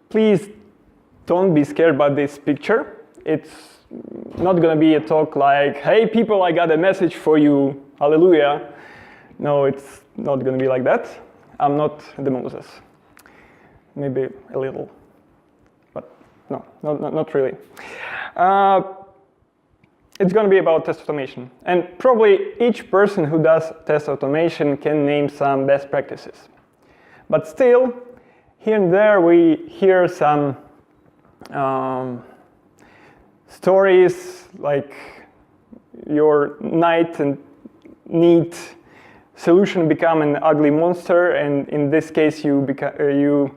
Please don't be scared by this picture. It's not going to be a talk like, hey people, I got a message for you, hallelujah. No, it's not going to be like that. I'm not the Moses. Maybe a little, but no, not really. It's going to be about test automation. And probably each person who does test automation can name some best practices. But still, here and there we hear some stories like your nice and neat solution become an ugly monster, and in this case you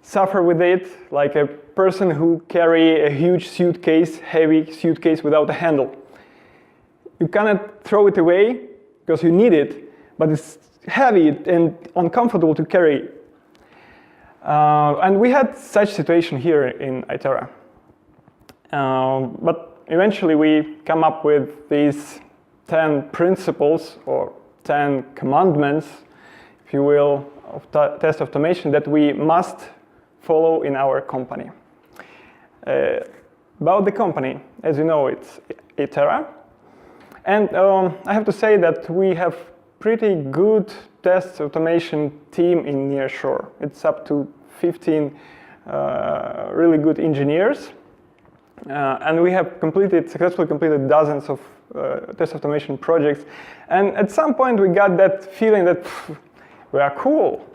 suffer with it, like a person who carry a huge suitcase, heavy suitcase without a handle. You cannot throw it away because you need it, but it's heavy and uncomfortable to carry. And we had such situation here in Itera. But eventually we come up with these 10 principles or 10 commandments, if you will, of test automation that we must follow in our company. About the company, as you know, it's Itera. And I have to say that we have pretty good test automation team in nearshore. It's up to 15 really good engineers. And we have successfully completed dozens of test automation projects. And at some point we got that feeling that we are cool.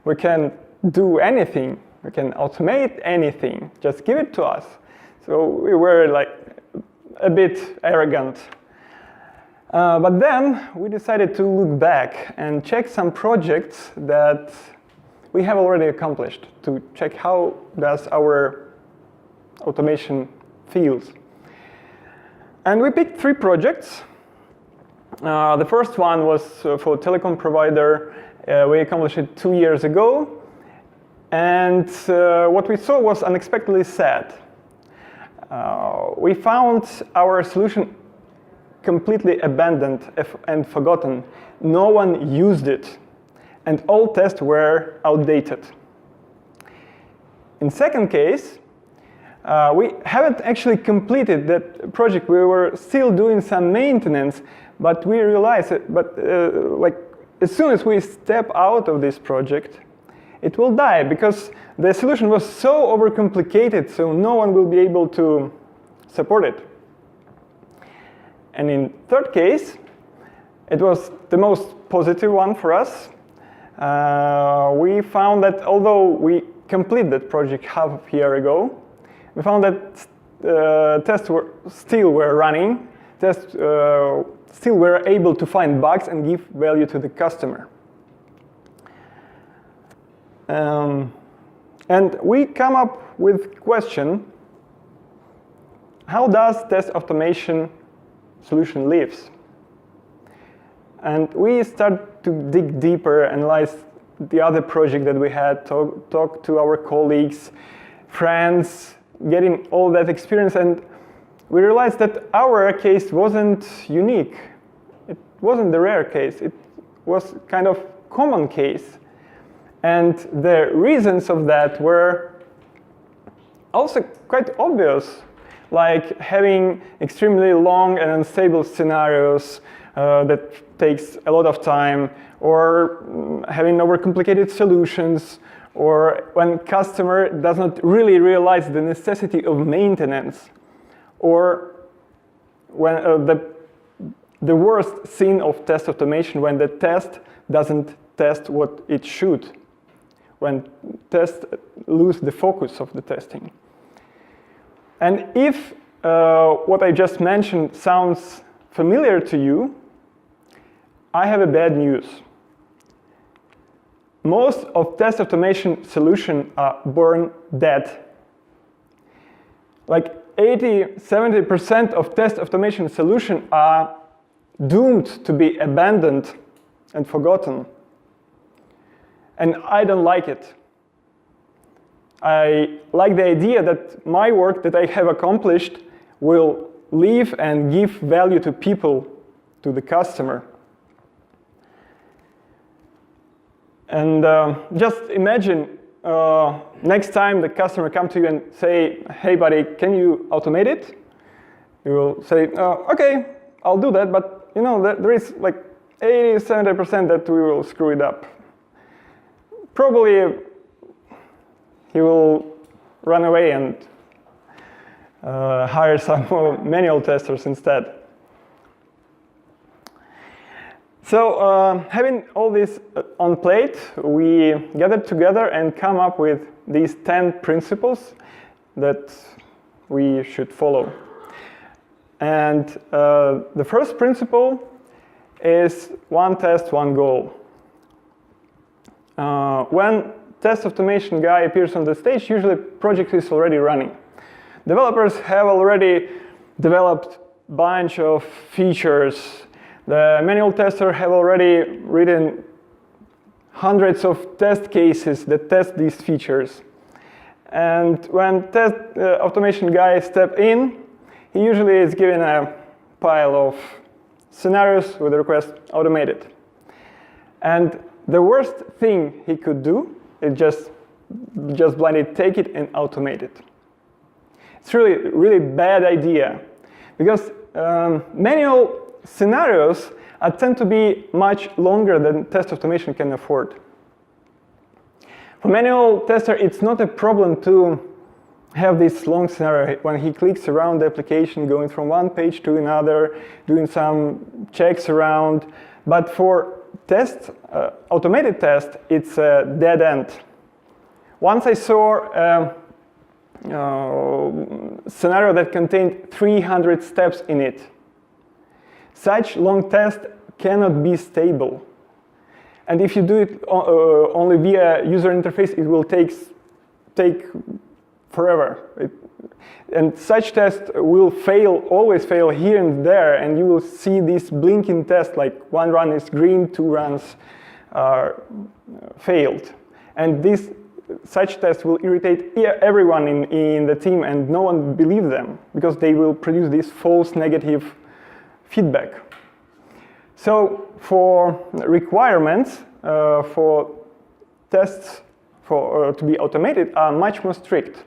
We can do anything. We can automate anything. Just give it to us. So we were like a bit arrogant. But then we decided to look back and check some projects that we have already accomplished, to check how does our automation feels. And we picked 3 projects. The first one was for a telecom provider. We accomplished it 2 years ago. And what we saw was unexpectedly sad. We found our solution completely abandoned and forgotten. No one used it. And all tests were outdated. In second case, we haven't actually completed that project. We were still doing some maintenance, but we realized that, like as soon as we step out of this project, it will die because the solution was so overcomplicated, so no one will be able to support it. And in third case, it was the most positive one for us. We found that although we completed that project half a year ago, we found that tests still were running, tests still were able to find bugs and give value to the customer. And we come up with question, how does test automation solution lives? And we start to dig deeper, analyze the other project that we had, talk to our colleagues, friends, getting all that experience, and we realized that our case wasn't unique. It wasn't the rare case. It was kind of common case. And the reasons of that were also quite obvious, like having extremely long and unstable scenarios that takes a lot of time, or having overcomplicated solutions, or when customer does not really realize the necessity of maintenance, or when the worst scene of test automation, when the test doesn't test what it should, when tests lose the focus of the testing. And if what I just mentioned sounds familiar to you, I have a bad news. Most of test automation solutions are born dead. Like 80–70% of test automation solutions are doomed to be abandoned and forgotten. And I don't like it. I like the idea that my work that I have accomplished will live and give value to people, to the customer. And just imagine next time the customer comes to you and say, hey buddy, can you automate it? You will say, okay, I'll do that, but you know, there is like 80–70% that we will screw it up. Probably he will run away and hire some more manual testers instead. So having all this on plate, we gathered together and come up with these 10 principles that we should follow. And the first principle is one test, one goal. When test automation guy appears on the stage, usually project is already running. Developers have already developed a bunch of features. The manual tester have already written hundreds of test cases that test these features. And when test automation guy step in, he usually is given a pile of scenarios with the request automated. And the worst thing he could do is just blindly take it and automate it. It's really bad idea, because manual scenarios tend to be much longer than test automation can afford. For manual tester, it's not a problem to have this long scenario when he clicks around the application, going from one page to another, doing some checks around. But for test, automated test, it's a dead end. Once I saw a scenario that contained 300 steps in it. Such long test cannot be stable. And if you do it only via user interface, it will take forever. And such test will always fail here and there, and you will see this blinking test, like one run is green, 2 runs are failed. And such tests will irritate everyone in the team, and no one believes them, because they will produce this false negative feedback. So for requirements for tests to be automated are much more strict.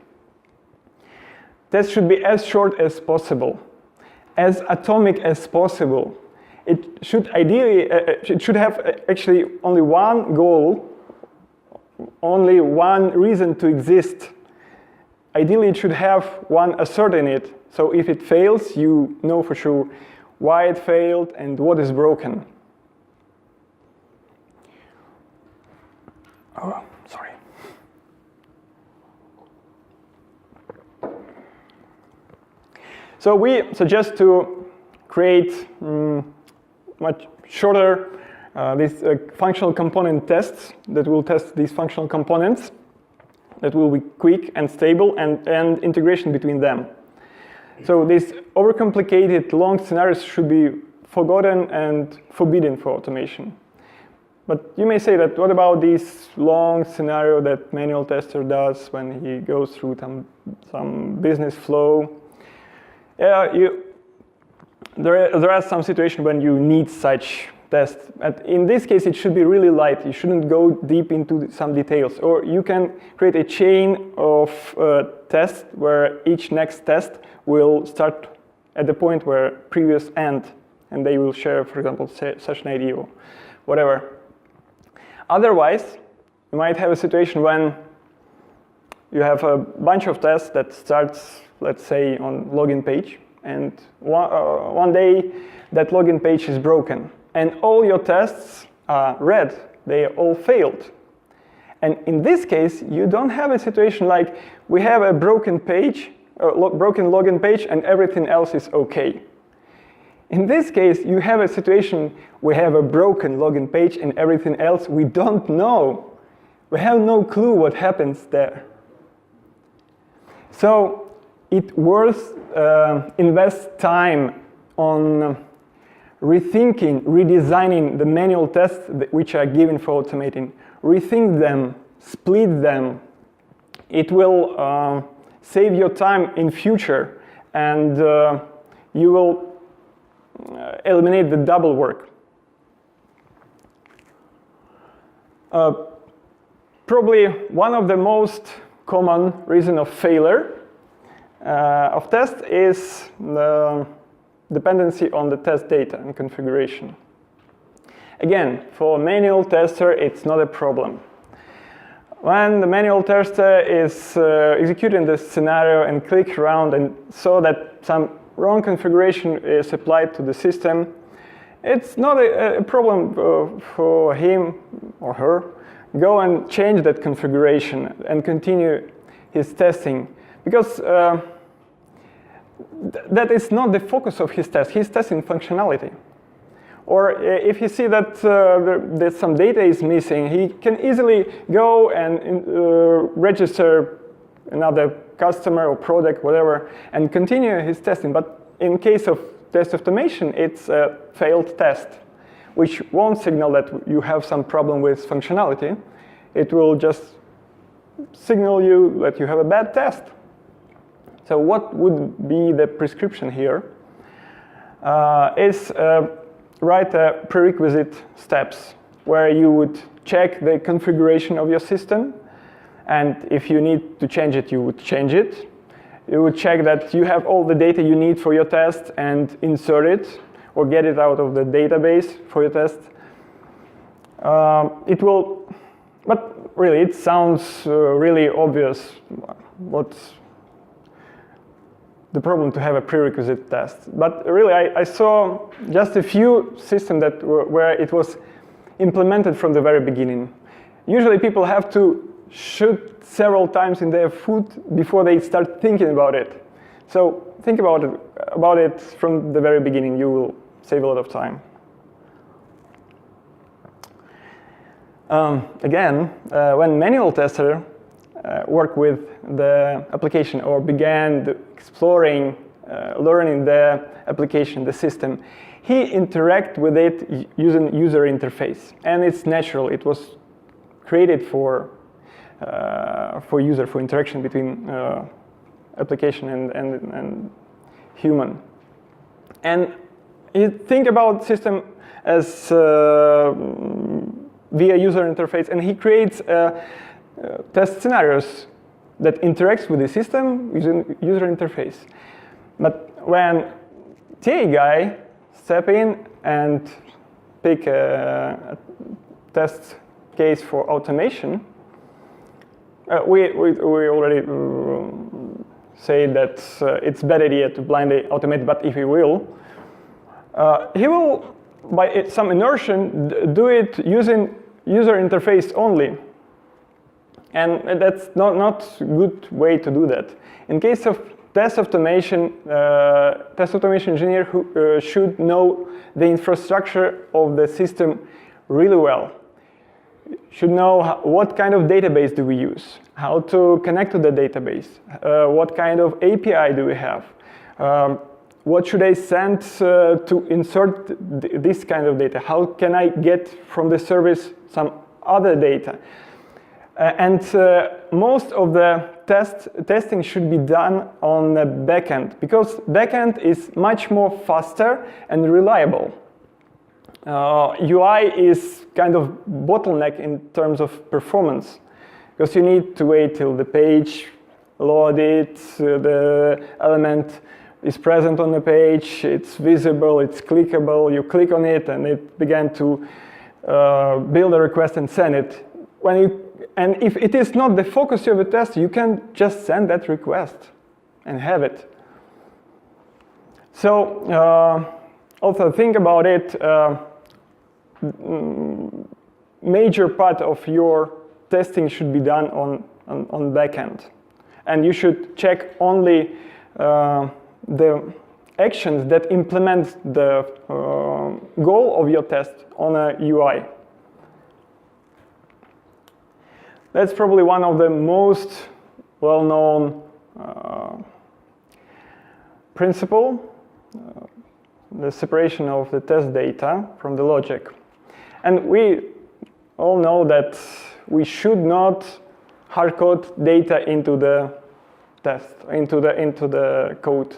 Tests should be as short as possible, as atomic as possible. It should have actually only one goal, only one reason to exist. Ideally, it should have one assert in it. So if it fails, you know for sure why it failed and what is broken. Oh, sorry. So we suggest to create much shorter these functional component tests that will test these functional components, that will be quick and stable, and integration between them. So these overcomplicated long scenarios should be forgotten and forbidden for automation. But you may say that, what about this long scenario that manual tester does when he goes through some business flow? Yeah, there are some situations when you need such tests. And in this case, it should be really light. You shouldn't go deep into some details. Or you can create a chain of tests where each next test will start at the point where previous end, and they will share, for example, session ID or whatever. Otherwise, you might have a situation when you have a bunch of tests that starts, let's say, on login page, and one day that login page is broken, and all your tests are red. They all failed. And in this case, you don't have a situation like we have a broken page, broken login page, and everything else is okay. In this case, you have a situation, we have a broken login page and everything else we don't know. We have no clue what happens there. So it's worth invest time on rethinking, redesigning the manual tests which are given for automating. Rethink them, split them. It will save your time in future, and you will eliminate the double work. probably one of the most common reason of failure of test is the dependency on the test data and configuration. Again, for a manual tester, it's not a problem. When the manual tester is executing this scenario and click around and saw that some wrong configuration is applied to the system, it's not a problem for him or her go and change that configuration and continue his testing, because that is not the focus of his test. He's testing functionality. Or if he sees that that some data is missing, he can easily go and register another customer or product, whatever, and continue his testing. But in case of test automation, it's a failed test, which won't signal that you have some problem with functionality. It will just signal you that you have a bad test. So what would be the prescription here is write a prerequisite steps where you would check the configuration of your system, and if you need to change it, you would change it. You would check that you have all the data you need for your test and insert it or get it out of the database for your test. It will, but really it sounds really obvious what's the problem to have a prerequisite test. But really I saw just a few systems that where it was implemented from the very beginning. Usually people have to shoot several times in their foot before they start thinking about it. So think about it from the very beginning. You will save a lot of time. Again, when manual tester work with the application or began exploring, learning the application, the system, he interact with it using user interface, and it's natural. It was created for user, for interaction between application and human. And you think about system as via user interface, and he creates test scenarios that interacts with the system using user interface. But when TA guy step in and pick a test case for automation, we already say that it's bad idea to blindly automate, but if he will by some inertia do it using user interface only. And that's not a good way to do that. In case of test automation engineer who should know the infrastructure of the system really well. Should know what kind of database do we use, how to connect to the database, what kind of API do we have, what should I send to insert this kind of data, how can I get from the service some other data. And most of the testing should be done on the backend, because backend is much more faster and reliable. UI is kind of bottleneck in terms of performance, because you need to wait till the page loaded, the element is present on the page, it's visible, it's clickable, you click on it and it began to build a request and send it. And if it is not the focus of the test, you can just send that request and have it. So also think about it, major part of your testing should be done on backend. And you should check only the actions that implement the goal of your test on a UI. That's probably one of the most well-known principle, the separation of the test data from the logic. And we all know that we should not hardcode data into the test, into the code.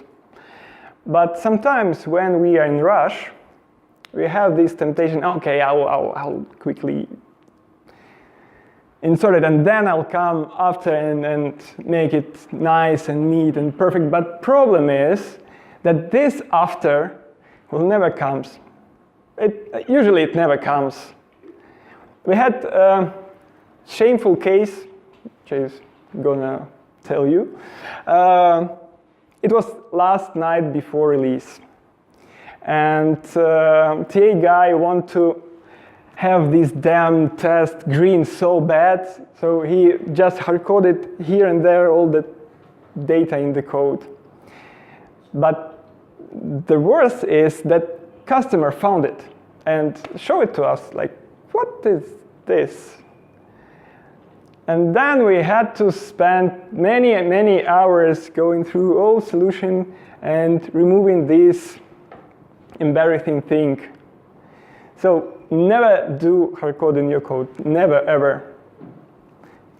But sometimes when we are in rush, we have this temptation, okay, I'll quickly insert it, and then I'll come after and make it nice and neat and perfect. But problem is that this after will never comes. Usually it never comes. We had a shameful case, which I'm gonna tell you. It was last night before release. And TA guy want to have this damn test green so bad, so he just hard-coded here and there all the data in the code. But the worst is that customer found it and showed it to us, like, what is this? And then we had to spend many hours going through all solution and removing this embarrassing thing. So never do hard code in your code, never ever.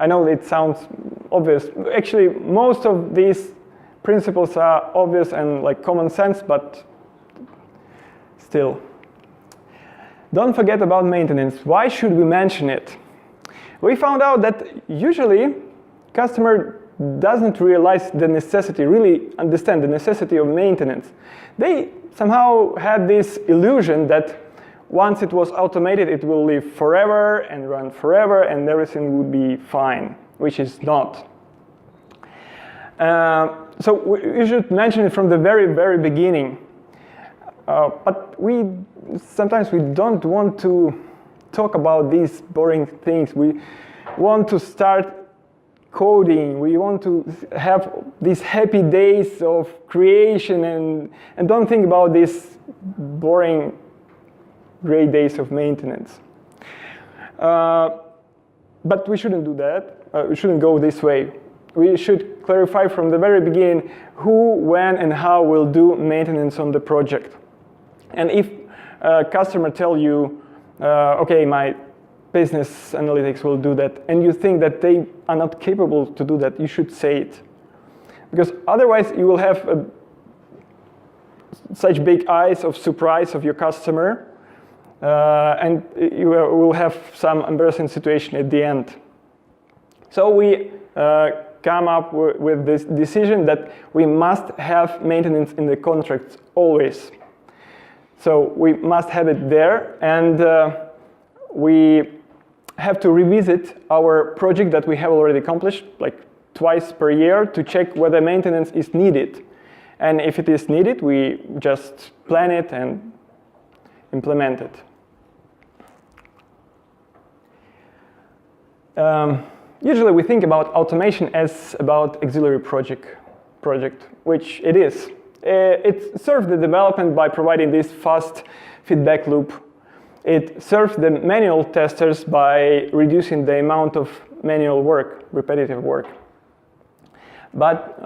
I know it sounds obvious. Actually, most of these principles are obvious and like common sense, but still. Don't forget about maintenance. Why should we mention it? We found out that usually customer doesn't realize the necessity, really understand the necessity of maintenance. They somehow had this illusion that once it was automated, it will live forever and run forever and everything would be fine, which is not. So you should mention it from the very beginning. But sometimes we don't want to talk about these boring things. We want to start coding. We want to have these happy days of creation and don't think about these boring gray days of maintenance. But we shouldn't do that. We shouldn't go this way. We should clarify from the very beginning who, when, and how will do maintenance on the project. And if a customer tell you, okay, my business analytics will do that, and you think that they are not capable to do that, you should say it. Because otherwise you will have such big eyes of surprise of your customer, and you will have some embarrassing situation at the end. So we come up with this decision that we must have maintenance in the contracts always. So we must have it there, and we have to revisit our project that we have already accomplished, like twice per year, to check whether maintenance is needed. And if it is needed, we just plan it and implement it. Usually we think about automation as about auxiliary project, which it is. It serves the development by providing this fast feedback loop. It serves the manual testers by reducing the amount of manual work, repetitive work. But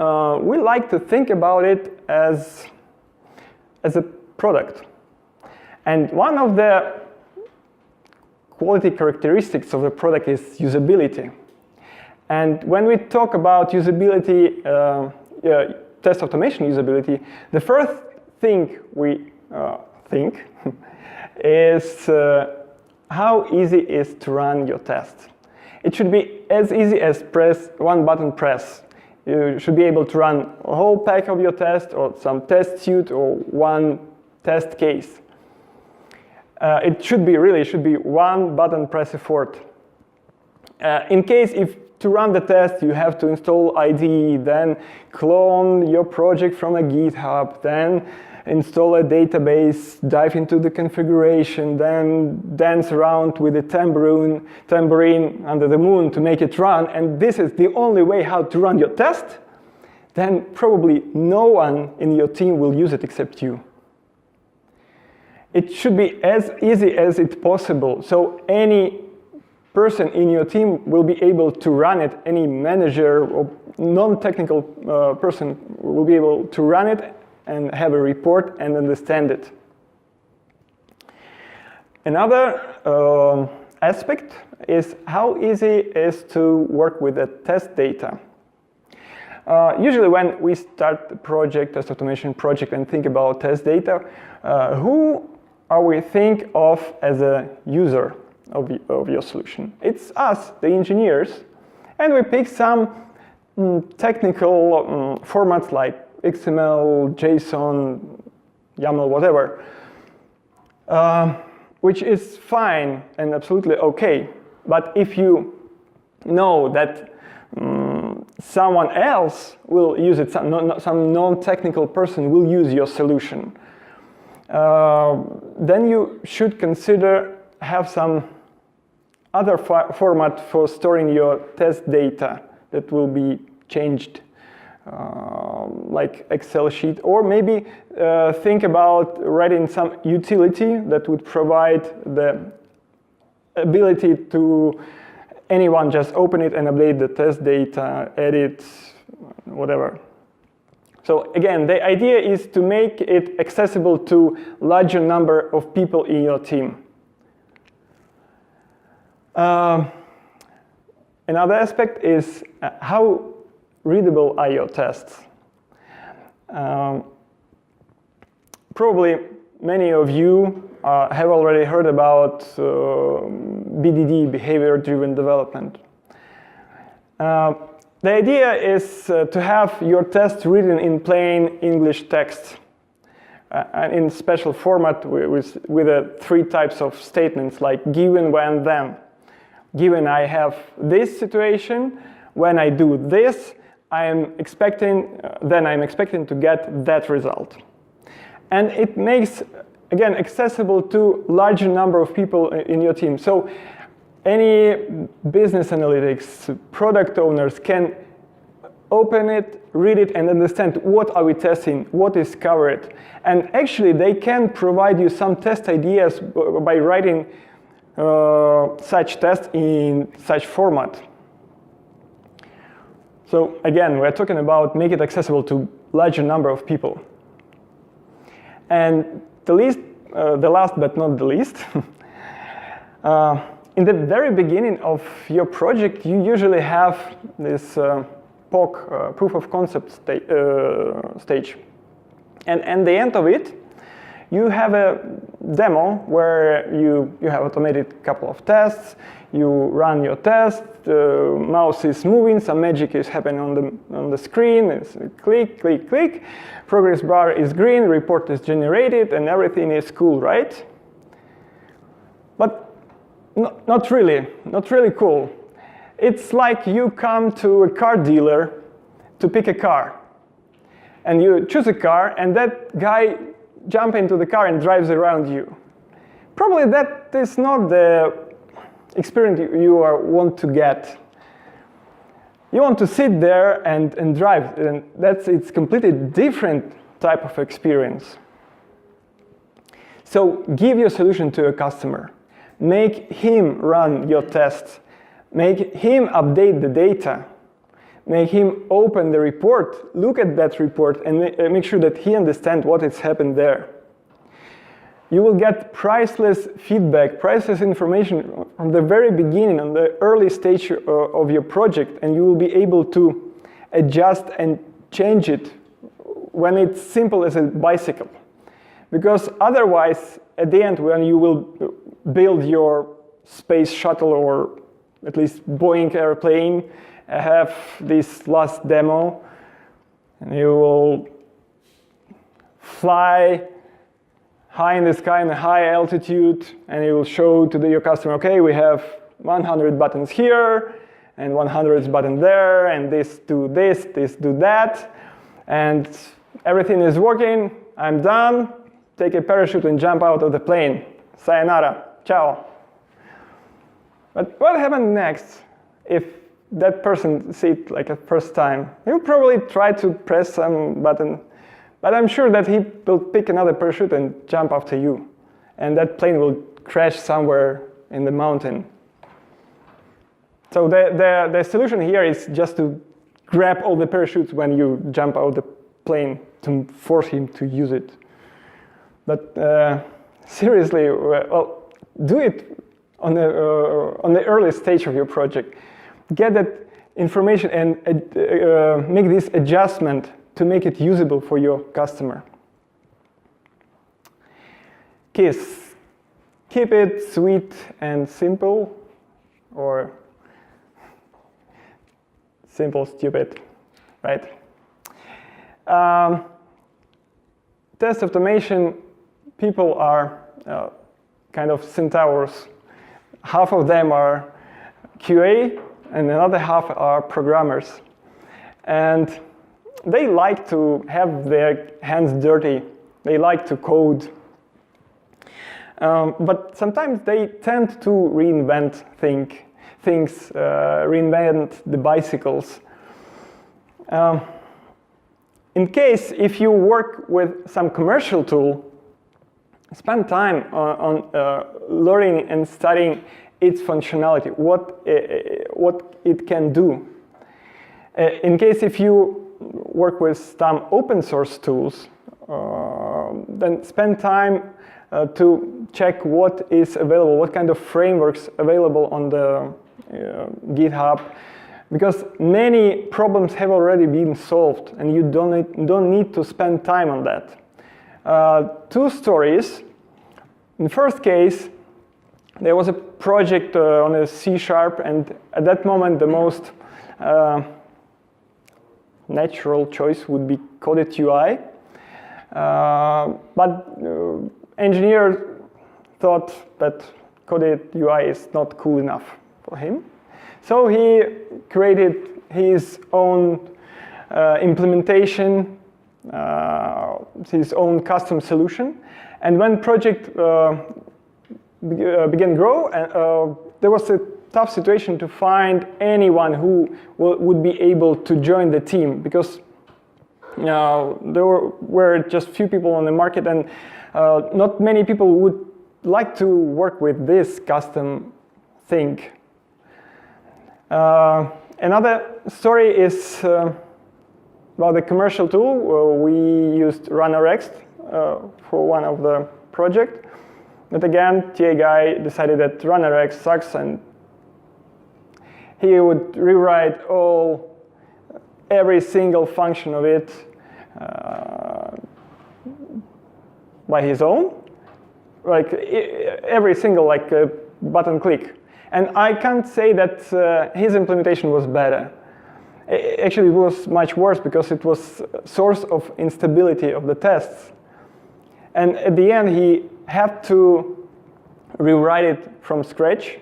we like to think about it as a product. And one of the quality characteristics of the product is usability. And when we talk about usability, test automation usability, the first thing we think is how easy it is to run your test. It should be as easy as press one button press. You should be able to run a whole pack of your test or some test suite or one test case. It should be one button press effort. In case if to run the test you have to install IDE, then clone your project from a GitHub, then install a database, dive into the configuration, then dance around with a tambourine under the moon to make it run, and this is the only way how to run your test, then probably no one in your team will use it except you. It should be as easy as it's possible, so any person in your team will be able to run it, any manager or non-technical person will be able to run it and have a report and understand it. Another aspect is how easy it is to work with the test data. Usually when we start the project, test automation project, and think about test data, who are we think of as a user? of your solution. It's us, the engineers, and we pick some technical formats like XML, JSON, YAML, whatever, which is fine and absolutely okay. But if you know that someone else will use it, some non-technical person will use your solution, then you should consider have some other format for storing your test data that will be changed, like Excel sheet, or maybe think about writing some utility that would provide the ability to anyone just open it and update the test data, edit, whatever. So again, the idea is to make it accessible to larger number of people in your team. Another aspect is how readable are your tests. Probably many of you have already heard about BDD, behavior-driven development. The idea is to have your test written in plain English text in special format with 3 types of statements like given, when, then. Given I have this situation, when I do this, then I'm expecting to get that result. And it makes, again, accessible to larger number of people in your team. So any business analytics, product owners can open it, read it, and understand what are we testing, what is covered. And actually, they can provide you some test ideas by writing such tests in such format. So again, we're talking about make it accessible to larger number of people. And the last but not the least, in the very beginning of your project, you usually have this POC, proof of concept stage. And at the end of it, you have a demo where you have automated a couple of tests, you run your test, the mouse is moving, some magic is happening on the screen, it's click, click, click, progress bar is green, report is generated, and everything is cool, right? But not really cool. It's like you come to a car dealer to pick a car, and you choose a car, and that guy jumps into the car and drives around you. Probably that is not the experience you want to get. You want to sit there and drive, and it's completely different type of experience. So give your solution to a customer. Make him run your tests. Make him update the data. Make him open the report, look at that report, and make sure that he understands what has happened there. You will get priceless feedback, priceless information from the very beginning, on the early stage of your project, and you will be able to adjust and change it when it's simple as a bicycle. Because otherwise, at the end, when you will build your space shuttle or at least Boeing airplane, have this last demo, and you will fly high in the sky in a high altitude, and you will show to your customer, okay, we have 100 buttons here, and 100 buttons there, and this do this do that, and everything is working, I'm done, take a parachute and jump out of the plane. Sayonara, ciao. But what happens next if that person sees it like a first time? He'll probably try to press some button, but I'm sure that he will pick another parachute and jump after you. And that plane will crash somewhere in the mountain. So the solution here is just to grab all the parachutes when you jump out the plane to force him to use it. But seriously, well, do it on the early stage of your project. Get that information and make this adjustment to make it usable for your customer. K.I.S.S. keep it sweet and simple, or simple, stupid, right? Test automation people are kind of centaurs. Half of them are QA, and another half are programmers. And they like to have their hands dirty. They like to code. But sometimes they tend to reinvent things, reinvent the bicycles. In case if you work with some commercial tool, spend time on learning and studying its functionality, what it can do. In case if you work with some open source tools, then spend time to check what is available, what kind of frameworks available on the GitHub, because many problems have already been solved and you don't need to spend time on that. Two stories. In the first case, there was a project on a C#, and at that moment the most natural choice would be coded UI. But engineer thought that coded UI is not cool enough for him. So he created his own implementation, his own custom solution. And when project began to grow, there was a tough situation to find anyone who would be able to join the team, because there were just few people on the market, and not many people would like to work with this custom thing. Another story is about the commercial tool. We used RunnerX for one of the project. But again, TA guy decided that RunnerX sucks, and he would rewrite every single function of it by his own, like every single button click. And I can't say that his implementation was better. Actually, it was much worse, because it was a source of instability of the tests. And at the end, he had to rewrite it from scratch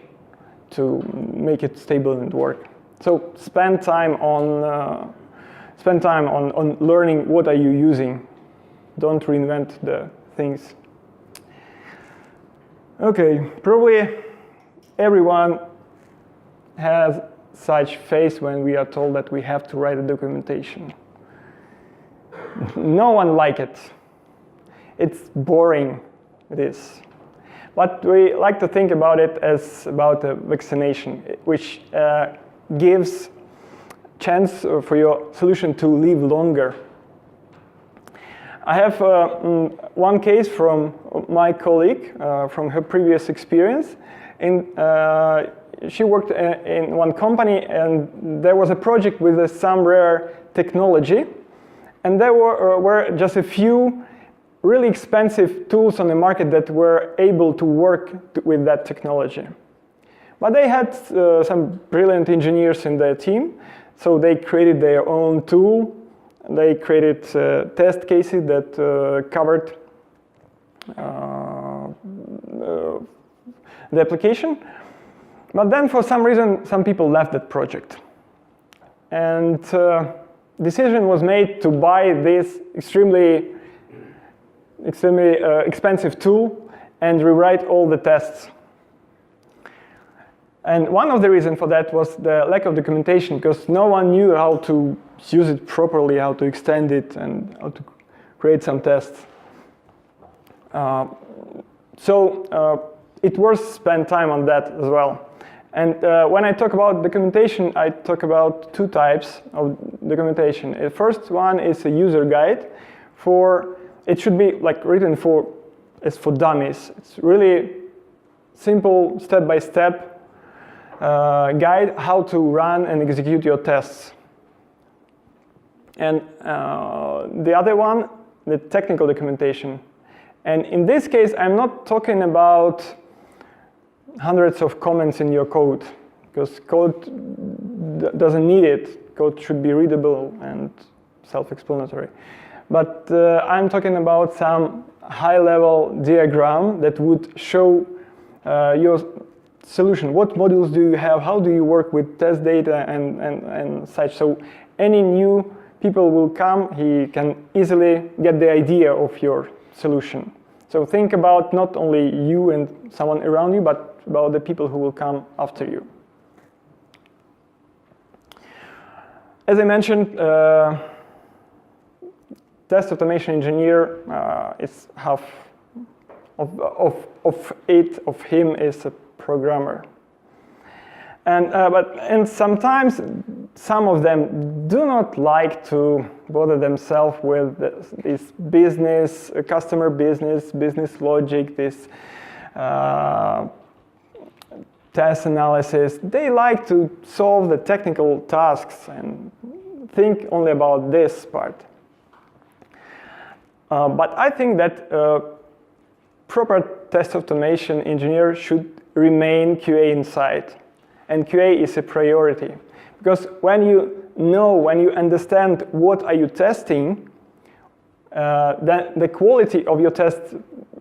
to make it stable and work. So spend time on learning what are you using. Don't reinvent the things. Okay, probably everyone has such phase when we are told that we have to write a documentation. No one likes it. It's boring, it is. But we like to think about it as about a vaccination, which gives chance for your solution to live longer. I have one case from my colleague from her previous experience. She worked in one company, and there was a project with some rare technology, and there were just a few really expensive tools on the market that were able to work with that technology. But they had some brilliant engineers in their team, so they created their own tool. They created test cases that covered the application. But then for some reason, some people left that project. And decision was made to buy this extremely expensive tool and rewrite all the tests. And one of the reasons for that was the lack of documentation, because no one knew how to use it properly, how to extend it, and how to create some tests. So it was spend time on that as well. And when I talk about documentation, I talk about two types of documentation. The first one is a user guide. It should be written for dummies. It's really simple, step-by-step guide how to run and execute your tests. And the other one, the technical documentation. And in this case, I'm not talking about hundreds of comments in your code, because code doesn't need it. Code should be readable and self-explanatory. But I'm talking about some high-level diagram that would show your solution. What modules do you have? How do you work with test data and such? So any new people will come, he can easily get the idea of your solution. So think about not only you and someone around you, but about the people who will come after you. As I mentioned, test automation engineer is half of him is a programmer. And sometimes some of them do not like to bother themselves with this business, customer business logic, this test analysis. They like to solve the technical tasks and think only about this part. But I think that proper test automation engineer should remain QA inside. And QA is a priority. Because when you understand what are you testing, then the quality of your tests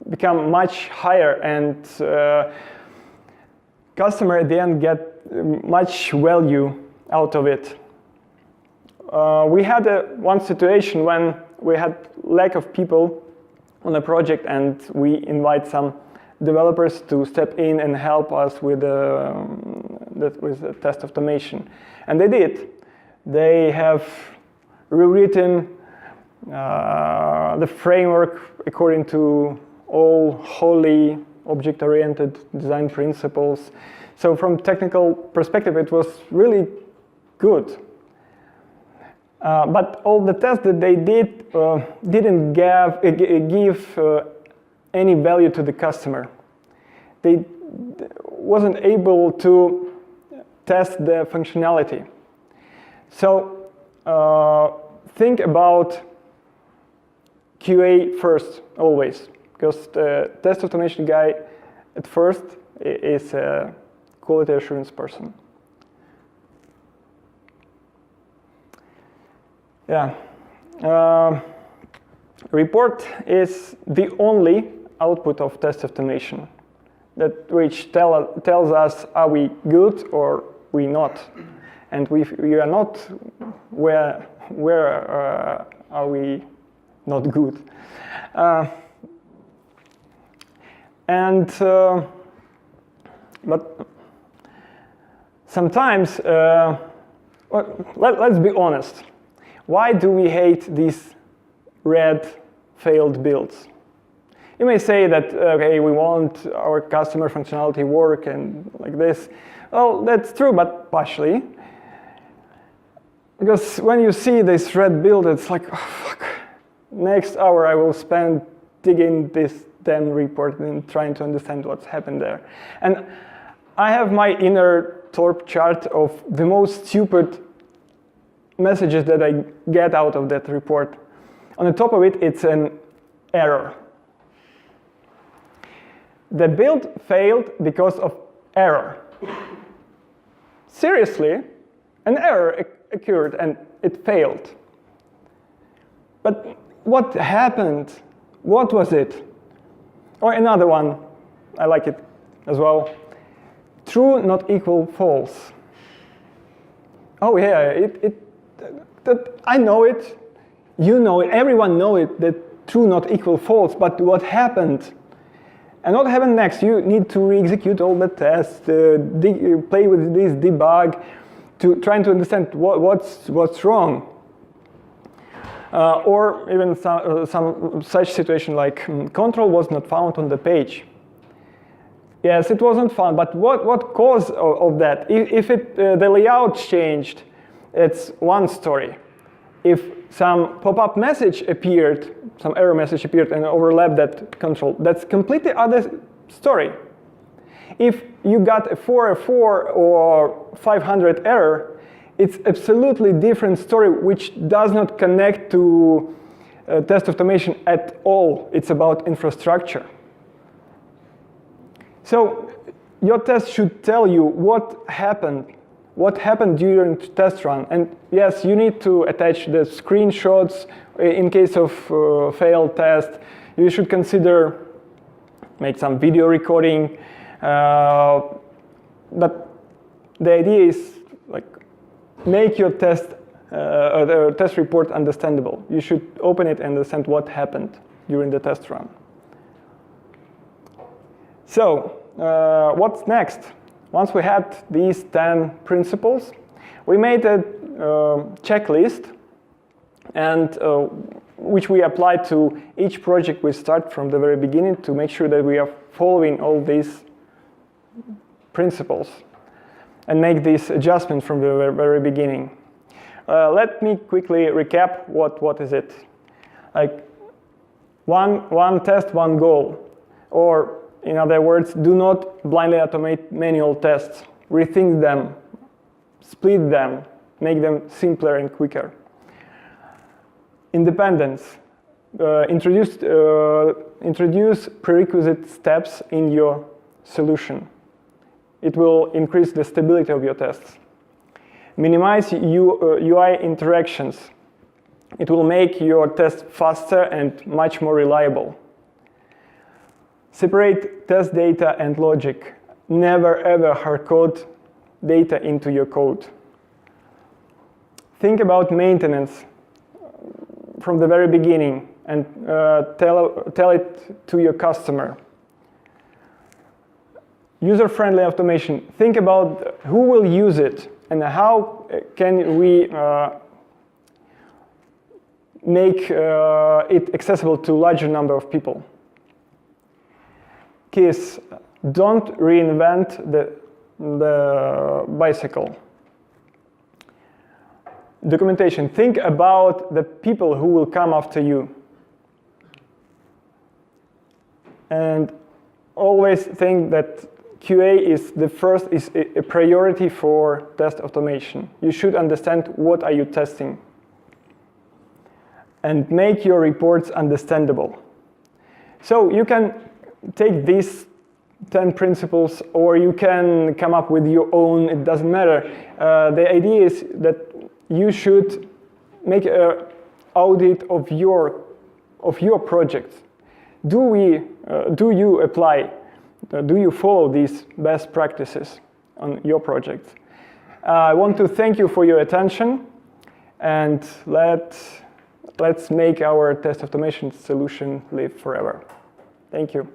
become much higher, and customer at the end get much value out of it. We had one situation when we had lack of people on a project, and we invite some developers to step in and help us with the test automation. And they did. They have rewritten the framework according to all holy object-oriented design principles. So from technical perspective, it was really good. But all the tests that they did didn't give any value to the customer. They wasn't able to test the functionality. So think about QA first, always, because the test automation guy at first is a quality assurance person. Yeah. Report is the only output of test automation which tells us are we good or we not, and if we are not, where are we not good, but sometimes let's be honest. Why do we hate these red failed builds? You may say that, okay, we want our customer functionality work and like this. Well, that's true, but partially. Because when you see this red build, it's like, oh, fuck. Next hour I will spend digging this damn report and trying to understand what's happened there. And I have my inner torp chart of the most stupid messages that I get out of that report. On the top of it, it's an error. The build failed because of error. Seriously, an error occurred and it failed. But what happened? What was it? Or another one, I like it as well. True not equal false. Oh yeah, I know it, you know it, everyone knows it, that true not equal false, but what happened? And what happened next? You need to re-execute all the tests, play with this debug, to trying to understand what's wrong. Or even some such situation like control was not found on the page. Yes, it wasn't found, but what cause of that? If the layout changed, it's one story. If some pop-up message appeared, some error message appeared and overlapped that control, that's completely other story. If you got a 404 or 500 error, it's absolutely different story which does not connect to test automation at all. It's about infrastructure. So your test should tell you what happened during the test run. And yes, you need to attach the screenshots in case of failed test. You should consider make some video recording. But the idea is like make your test the test report understandable. You should open it and understand what happened during the test run. So what's next? Once we had these 10 principles, we made a checklist, and which we applied to each project we start from the very beginning to make sure that we are following all these principles and make this adjustment from the very beginning. Let me quickly recap what is it. Like one test, one goal, or in other words, do not blindly automate manual tests. Rethink them, split them, make them simpler and quicker. Independence. Introduce prerequisite steps in your solution. It will increase the stability of your tests. Minimize UI interactions. It will make your test faster and much more reliable. Separate test data and logic. Never ever hardcode data into your code. Think about maintenance from the very beginning and tell it to your customer. User-friendly automation. Think about who will use it and how can we make it accessible to a larger number of people. K.I.S.S. Don't reinvent the bicycle. Documentation. Think about the people who will come after you. And always think that QA is a priority for test automation. You should understand what are you testing. And make your reports understandable. So you can take these 10 principles, or you can come up with your own, it doesn't matter. The idea is that you should make an audit of your project. Do you apply, do you follow these best practices on your project? I want to thank you for your attention, and let's make our test automation solution live forever. Thank you.